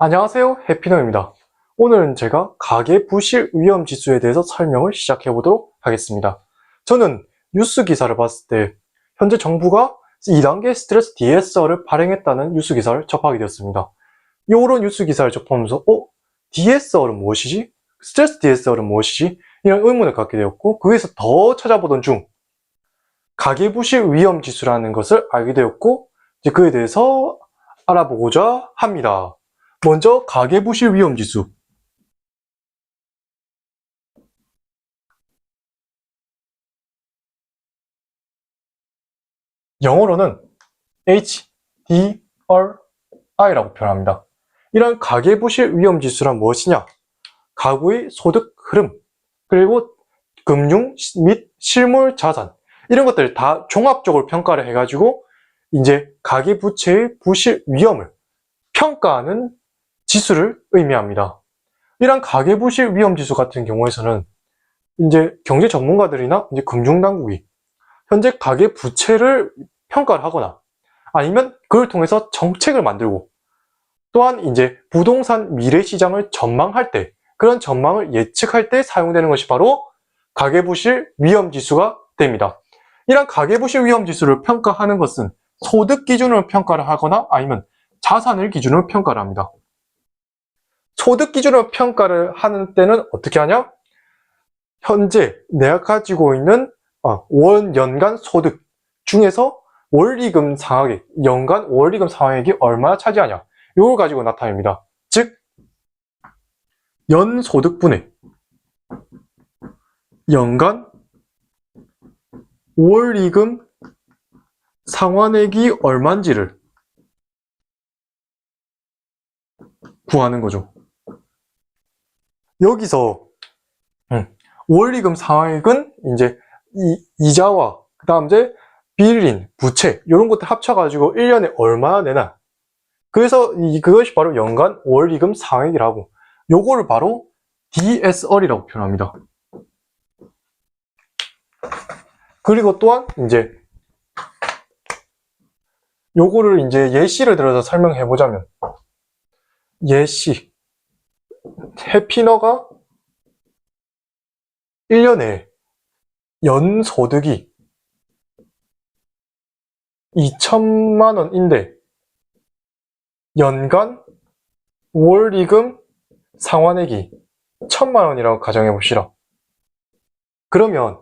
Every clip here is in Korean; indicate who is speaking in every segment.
Speaker 1: 안녕하세요, 해피너입니다. 오늘은 제가 가계부실 위험지수에 대해서 설명을 시작해 보도록 하겠습니다. 저는 뉴스 기사를 봤을 때 현재 정부가 2단계 스트레스 DSR을 발행했다는 뉴스 기사를 접하게 되었습니다. 이런 뉴스 기사를 접하면서 DSR은 무엇이지? 스트레스 DSR은 무엇이지? 이런 의문을 갖게 되었고, 그에서 더 찾아보던 중 가계부실 위험지수라는 것을 알게 되었고, 이제 그에 대해서 알아보고자 합니다. 먼저 가계부실 위험지수. 영어로는 HDRI라고 표현합니다. 이런 가계부실 위험지수란 무엇이냐? 가구의 소득 흐름, 그리고 금융 및 실물 자산, 이런 것들을 다 종합적으로 평가를 해가지고 이제 가계부채의 부실 위험을 평가하는 지수를 의미합니다. 이런 가계부실 위험지수 같은 경우에서는 이제 경제 전문가들이나 이제 금융당국이 현재 가계부채를 평가를 하거나 아니면 그걸 통해서 정책을 만들고, 또한 이제 부동산 미래시장을 전망할 때, 그런 전망을 예측할 때 사용되는 것이 바로 가계부실 위험지수가 됩니다. 이런 가계부실 위험지수를 평가하는 것은 소득 기준으로 평가를 하거나 아니면 자산을 기준으로 평가를 합니다. 소득 기준으로 평가를 하는 때는 어떻게 하냐? 현재 내가 가지고 있는 연간 소득 중에서 원리금 상환액, 연간 원리금 상환액이 얼마나 차지하냐, 이걸 가지고 나타냅니다. 즉, 연소득분의 연간 원리금 상환액이 얼마인지를 구하는 거죠. 여기서 원리금 상환액은 이제 이자와 그 다음 이제 빌린, 부채 이런 것들 합쳐가지고 1년에 얼마나 내나, 그래서 그것이 바로 연간 원리금 상환액이라고, 요거를 바로 DSR이라고 표현합니다. 그리고 또한 이제 요거를 이제 예시를 들어서 설명해 보자면, 예시, 해피너가 1년에 연소득이 2천만 원인데 연간 원리금 상환액이 1,000만 원이라고 가정해 봅시다. 그러면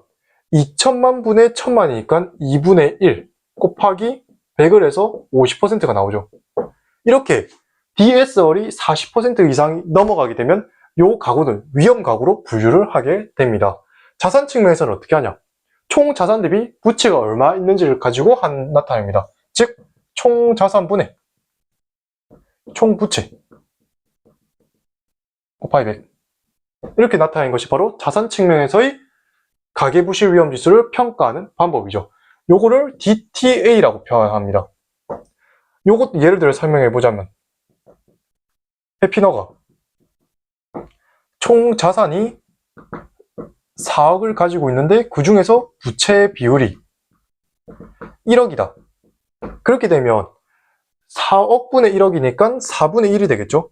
Speaker 1: 2천만 분의 1,000만이니까 2분의 1 곱하기 100을 해서 50%가 나오죠. 이렇게 DSR이 40% 이상이 넘어가게 되면 이 가구는 위험 가구로 분류를 하게 됩니다. 자산 측면에서는 어떻게 하냐? 총 자산 대비 부채가 얼마 있는지를 가지고 나타냅니다. 즉, 총 자산분의 총 부채 곱하기 100, 이렇게 나타낸 것이 바로 자산 측면에서의 가계부실 위험지수를 평가하는 방법이죠. 요거를 DTA라고 표현합니다. 요것 예를 들어 설명해 보자면, 해피너가 총 자산이 4억을 가지고 있는데 그 중에서 부채 비율이 1억이다. 그렇게 되면 4억분의 1억이니까 4분의 1이 되겠죠?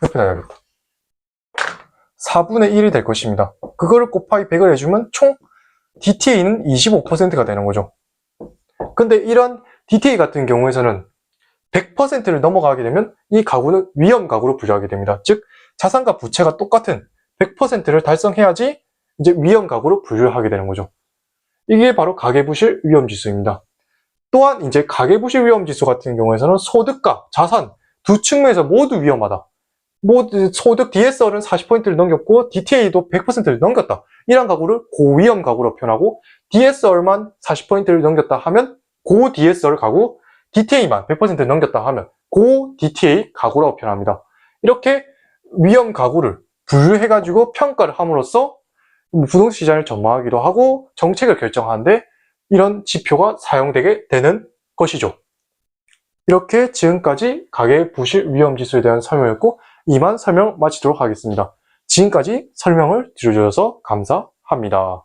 Speaker 1: 이렇게 나야겠다. 4분의 1이 될 것입니다. 그거를 곱하기 100을 해주면 총 DTA는 25%가 되는 거죠. 근데 이런 DTA 같은 경우에서는 100%를 넘어가게 되면 이 가구는 위험 가구로 분류하게 됩니다. 즉, 자산과 부채가 똑같은 100%를 달성해야지 이제 위험 가구로 분류하게 되는 거죠. 이게 바로 가계부실 위험지수입니다. 또한 이제 가계부실 위험지수 같은 경우에서는 소득과 자산 두 측면에서 모두 위험하다. 소득 DSR은 40%를 넘겼고 DTA도 100%를 넘겼다. 이런 가구를 고위험 가구로 표현하고, DSR만 40%를 넘겼다 하면 고 DSR 가구, DTA만 100%를 넘겼다 하면 고 DTA 가구라고 표현합니다. 이렇게 위험 가구를 분류해가지고 평가를 함으로써 부동산 시장을 전망하기도 하고 정책을 결정하는데 이런 지표가 사용되게 되는 것이죠. 이렇게 지금까지 가계부실 위험지수에 대한 설명이었고, 이만 설명 마치도록 하겠습니다. 지금까지 설명을 들어주셔서 감사합니다.